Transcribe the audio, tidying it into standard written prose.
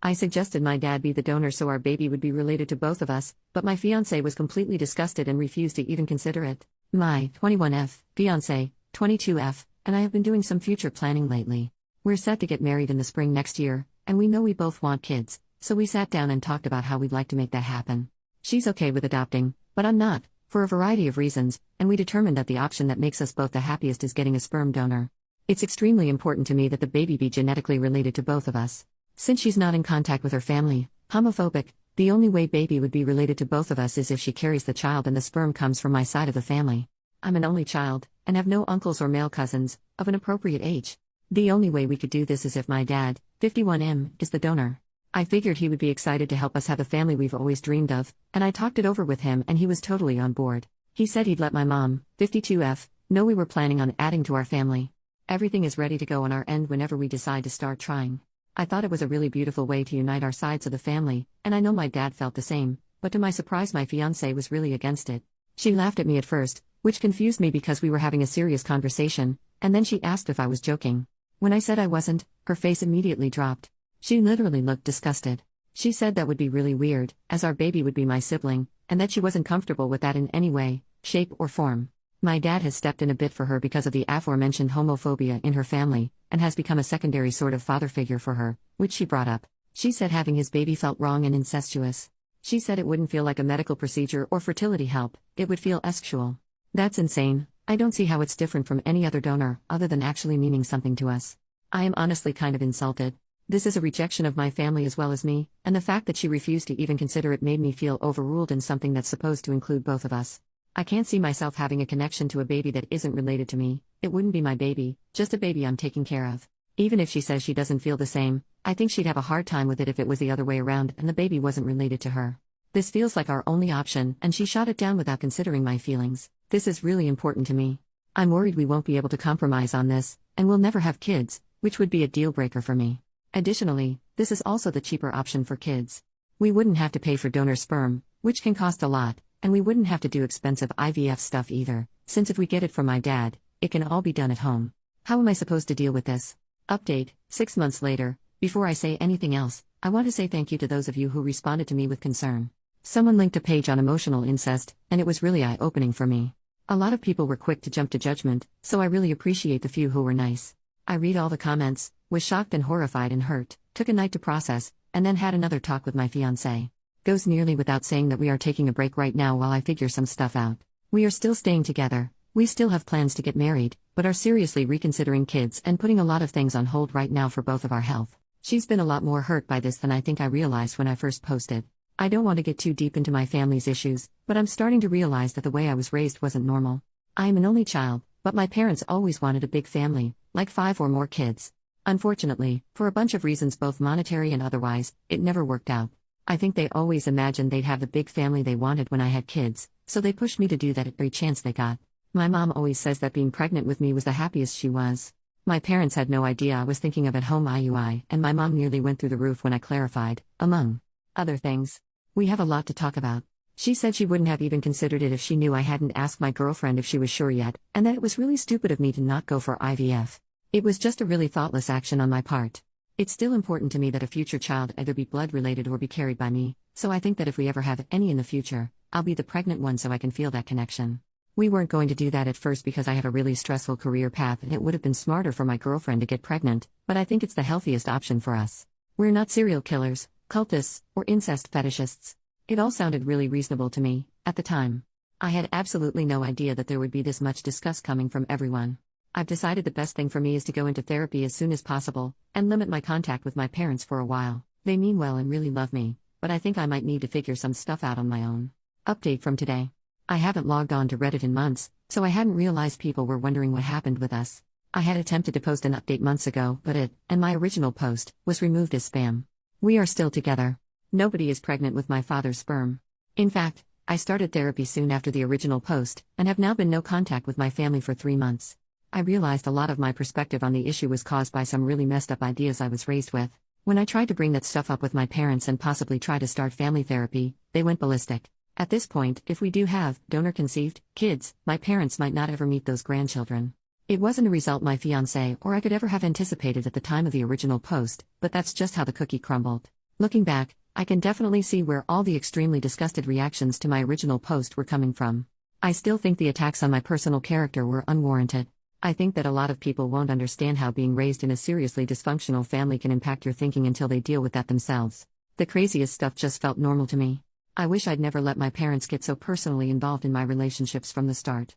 I suggested my dad be the donor so our baby would be related to both of us, but my fiancé was completely disgusted and refused to even consider it. My 21F, fiancé, 22F, and I have been doing some future planning lately. We're set to get married in the spring next year, and we know we both want kids, so we sat down and talked about how we'd like to make that happen. She's okay with adopting, but I'm not, for a variety of reasons, and we determined that the option that makes us both the happiest is getting a sperm donor. It's extremely important to me that the baby be genetically related to both of us. Since she's not in contact with her family, homophobic, the only way baby would be related to both of us is if she carries the child and the sperm comes from my side of the family. I'm an only child, and have no uncles or male cousins, of an appropriate age. The only way we could do this is if my dad, 51M, is the donor. I figured he would be excited to help us have the family we've always dreamed of, and I talked it over with him and he was totally on board. He said he'd let my mom, 52F, know we were planning on adding to our family. Everything is ready to go on our end whenever we decide to start trying. I thought it was a really beautiful way to unite our sides of the family, and I know my dad felt the same, but to my surprise my fiancée was really against it. She laughed at me at first, which confused me because we were having a serious conversation, and then she asked if I was joking. When I said I wasn't, her face immediately dropped. She literally looked disgusted. She said that would be really weird, as our baby would be my sibling, and that she wasn't comfortable with that in any way, shape or form. My dad has stepped in a bit for her because of the aforementioned homophobia in her family, and has become a secondary sort of father figure for her, which she brought up. She said having his baby felt wrong and incestuous. She said it wouldn't feel like a medical procedure or fertility help, it would feel sexual. That's insane. I don't see how it's different from any other donor, other than actually meaning something to us. I am honestly kind of insulted. This is a rejection of my family as well as me, and the fact that she refused to even consider it made me feel overruled in something that's supposed to include both of us. I can't see myself having a connection to a baby that isn't related to me. It wouldn't be my baby, just a baby I'm taking care of. Even if she says she doesn't feel the same, I think she'd have a hard time with it if it was the other way around and the baby wasn't related to her. This feels like our only option, and she shot it down without considering my feelings. This is really important to me. I'm worried we won't be able to compromise on this, and we'll never have kids, which would be a deal breaker for me. Additionally, this is also the cheaper option for kids. We wouldn't have to pay for donor sperm, which can cost a lot, and we wouldn't have to do expensive IVF stuff either, since if we get it from my dad, it can all be done at home. How am I supposed to deal with this? Update, 6 months later. Before I say anything else, I want to say thank you to those of you who responded to me with concern. Someone linked a page on emotional incest, and it was really eye-opening for me. A lot of people were quick to jump to judgment, so I really appreciate the few who were nice. I read all the comments, was shocked and horrified and hurt, took a night to process, and then had another talk with my fiancé. Goes nearly without saying that we are taking a break right now while I figure some stuff out. We are still staying together, we still have plans to get married, but are seriously reconsidering kids and putting a lot of things on hold right now for both of our health. She's been a lot more hurt by this than I think I realized when I first posted. I don't want to get too deep into my family's issues, but I'm starting to realize that the way I was raised wasn't normal. I am an only child, but my parents always wanted a big family, like 5 or more kids. Unfortunately, for a bunch of reasons both monetary and otherwise, it never worked out. I think they always imagined they'd have the big family they wanted when I had kids, so they pushed me to do that at every chance they got. My mom always says that being pregnant with me was the happiest she was. My parents had no idea I was thinking of at-home IUI, and my mom nearly went through the roof when I clarified, among other things. We have a lot to talk about. She said she wouldn't have even considered it if she knew I hadn't asked my girlfriend if she was sure yet, and that it was really stupid of me to not go for IVF. It was just a really thoughtless action on my part. It's still important to me that a future child either be blood-related or be carried by me, so I think that if we ever have any in the future, I'll be the pregnant one so I can feel that connection. We weren't going to do that at first because I have a really stressful career path and it would have been smarter for my girlfriend to get pregnant, but I think it's the healthiest option for us. We're not serial killers, cultists, or incest fetishists. It all sounded really reasonable to me, at the time. I had absolutely no idea that there would be this much disgust coming from everyone. I've decided the best thing for me is to go into therapy as soon as possible, and limit my contact with my parents for a while. They mean well and really love me, but I think I might need to figure some stuff out on my own. Update from today. I haven't logged on to Reddit in months, so I hadn't realized people were wondering what happened with us. I had attempted to post an update months ago, but it, and my original post, was removed as spam. We are still together. Nobody is pregnant with my father's sperm. In fact, I started therapy soon after the original post, and have now been no contact with my family for 3 months. I realized a lot of my perspective on the issue was caused by some really messed up ideas I was raised with. When I tried to bring that stuff up with my parents and possibly try to start family therapy, they went ballistic. At this point, if we do have donor-conceived kids, my parents might not ever meet those grandchildren. It wasn't a result my fiancé or I could ever have anticipated at the time of the original post, but that's just how the cookie crumbled. Looking back, I can definitely see where all the extremely disgusted reactions to my original post were coming from. I still think the attacks on my personal character were unwarranted. I think that a lot of people won't understand how being raised in a seriously dysfunctional family can impact your thinking until they deal with that themselves. The craziest stuff just felt normal to me. I wish I'd never let my parents get so personally involved in my relationships from the start.